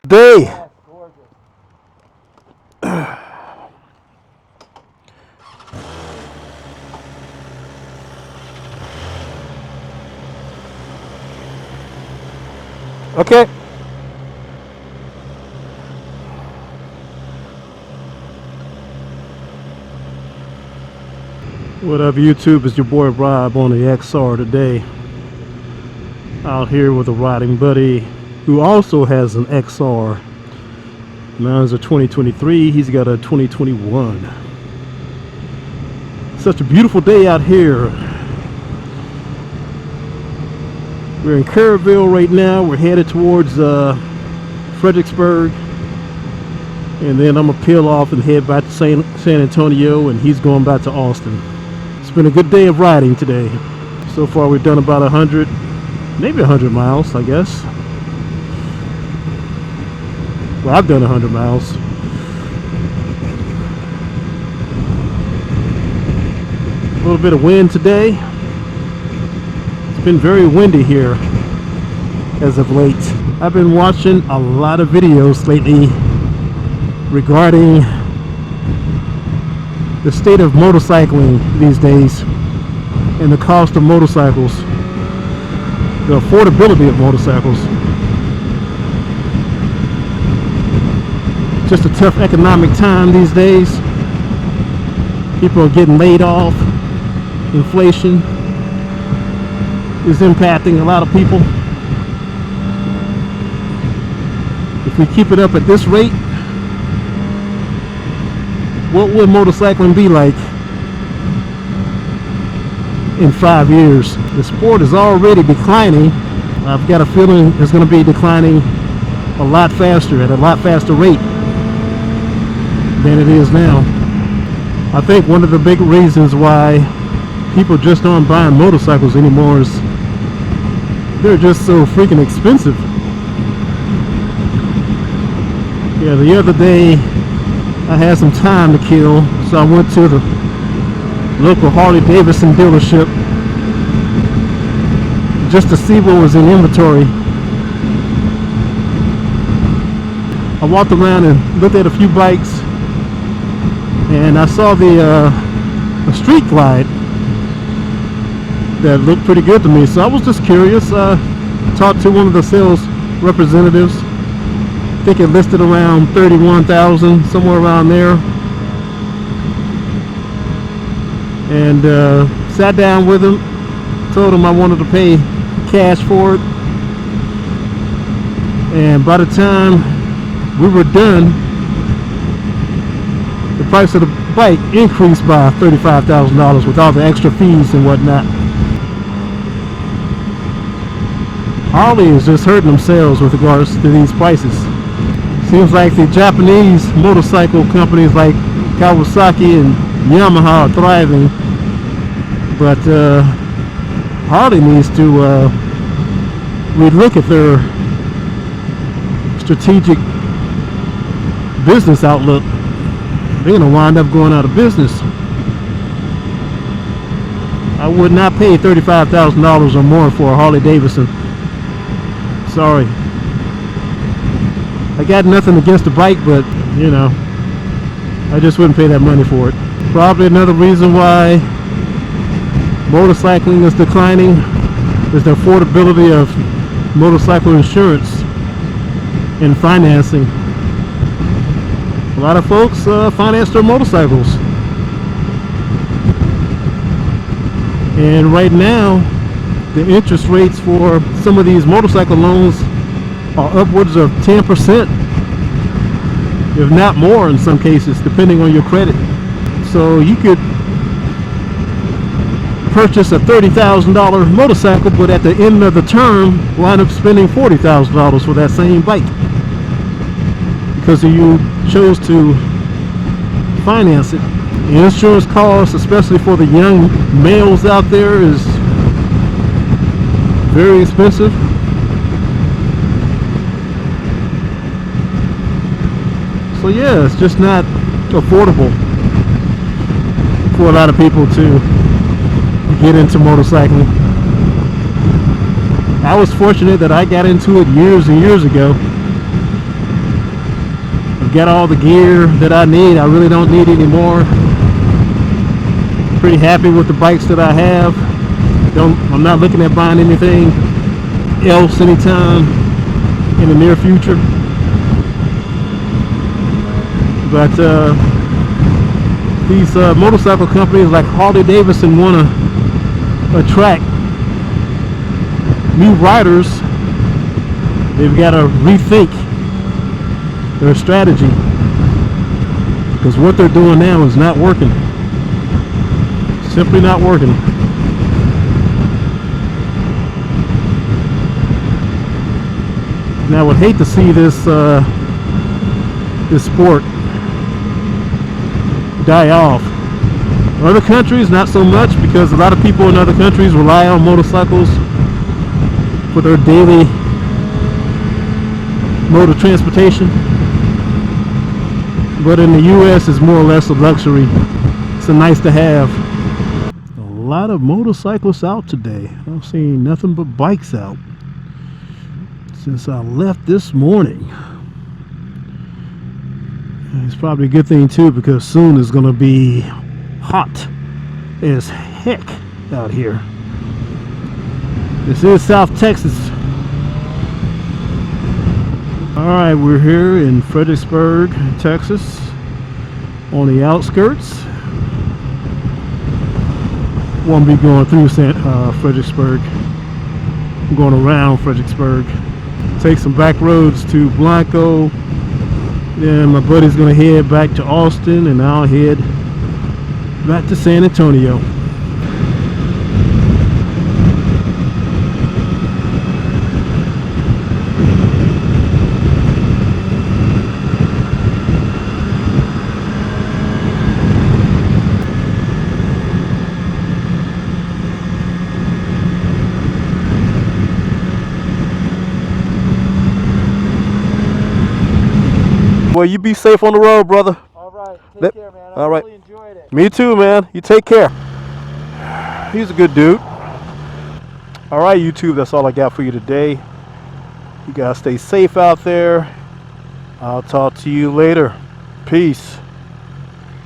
Day. Okay. What up, YouTube? It's your boy Rob on the XR today. Out here with a riding buddy who also has an XR. Mine's a 2023, he's got a 2021. Such a beautiful day out here. We're in Kerrville right now. We're headed towards Fredericksburg. And then I'm going to peel off and head back to San Antonio, and he's going back to Austin. It's been a good day of riding today. So far we've done about 100, maybe 100 miles, I guess. Well, I've done 100 miles. A little bit of wind today. It's been very windy here as of late. I've been watching a lot of videos lately regarding the state of motorcycling these days and the cost of motorcycles, the affordability of motorcycles. Just a tough economic time these days. People are getting laid off. Inflation is impacting a lot of people. If we keep it up at this rate, what will motorcycling be like in 5 years? The sport is already declining. I've got a feeling it's going to be declining a lot faster, at a lot faster rate than it is now. I think one of the big reasons why people just aren't buying motorcycles anymore is they're just so freaking expensive. Yeah, the other day I had some time to kill, so I went to the local Harley Davidson dealership just to see what was in inventory. I walked around and looked at a few bikes, and I saw the Street Glide that looked pretty good to me, so I was just curious. Talked to one of the sales representatives. I think it listed around $31,000, somewhere around there, and sat down with him, told him I wanted to pay cash for it, and by the time we were done, the price of the bike increased by $35,000 with all the extra fees and whatnot. Harley is just hurting themselves with regards to these prices. Seems like the Japanese motorcycle companies like Kawasaki and Yamaha are thriving, but Harley needs to relook at their strategic business outlook. They're going to wind up going out of business. I would not pay $35,000 or more for a Harley Davidson. Sorry. I got nothing against the bike, but you know, I just wouldn't pay that money for it. Probably another reason why motorcycling is declining is the affordability of motorcycle insurance and financing. A lot of folks finance their motorcycles, and right now the interest rates for some of these motorcycle loans are upwards of 10%, if not more in some cases, depending on your credit. So you could purchase a $30,000 motorcycle, but at the end of the term wind up spending $40,000 for that same bike because you chose to finance it. The insurance cost, especially for the young males out there, is very expensive. So yeah, it's just not affordable for a lot of people to get into motorcycling. I was fortunate that I got into it years and years ago. I've got all the gear that I need. I really don't need any more. Pretty happy with the bikes that I have. I'm not looking at buying anything else anytime in the near future. But these motorcycle companies like Harley-Davidson want to attract new riders. They've got to rethink their strategy, because what they're doing now is not working. Simply not working. Now I would hate to see this sport die off. Other countries, not so much, because a lot of people in other countries rely on motorcycles for their daily mode of transportation. But in the US, it's more or less a luxury. It's a nice to have. A lot of motorcyclists out today. I've seen nothing but bikes out since I left this morning. And it's probably a good thing too, because soon it's going to be hot as heck out here. This is South Texas. Alright, we're here in Fredericksburg, Texas, on the outskirts. Won't be going through Fredericksburg. I'm going around Fredericksburg. Take some back roads to Blanco. Then my buddy's going to head back to Austin, and I'll head back to San Antonio. Well, you be safe on the road, brother. All right, take care, man. I really enjoyed it. Me too, man. You take care. He's a good dude. All right, YouTube, that's all I got for you today. You guys stay safe out there. I'll talk to you later. Peace.